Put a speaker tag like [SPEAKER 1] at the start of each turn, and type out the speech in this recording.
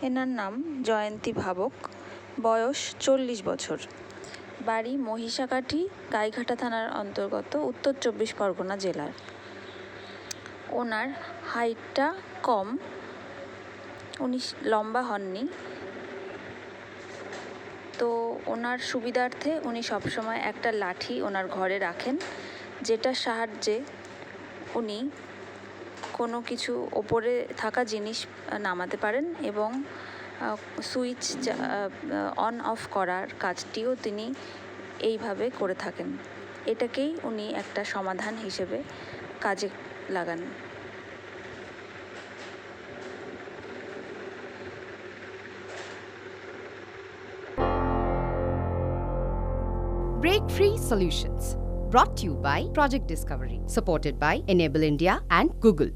[SPEAKER 1] এনার নাম জয়ন্তী ভাবক, বয়স 40 বছর, বাড়ি মহিষাকাঠি, গাইঘাটা থানার অন্তর্গত, উত্তর 24 পরগনা জেলার। ওনার হাইটটা কম, উনি লম্বা হননি। তো ওনার সুবিধার্থে উনি সবসময় একটা লাঠি ওনার ঘরে রাখেন, যেটার সাহায্যে উনি কোনো কিছু ওপরে থাকা জিনিস নামাতে পারেন এবং সুইচ অন অফ করার কাজটিও তিনি এইভাবে করে থাকেন। এটাকেই উনি একটা সমাধান হিসেবে কাজে লাগান।
[SPEAKER 2] Break Free Solutions, brought to you by Project Discovery, supported by Enable India and Google.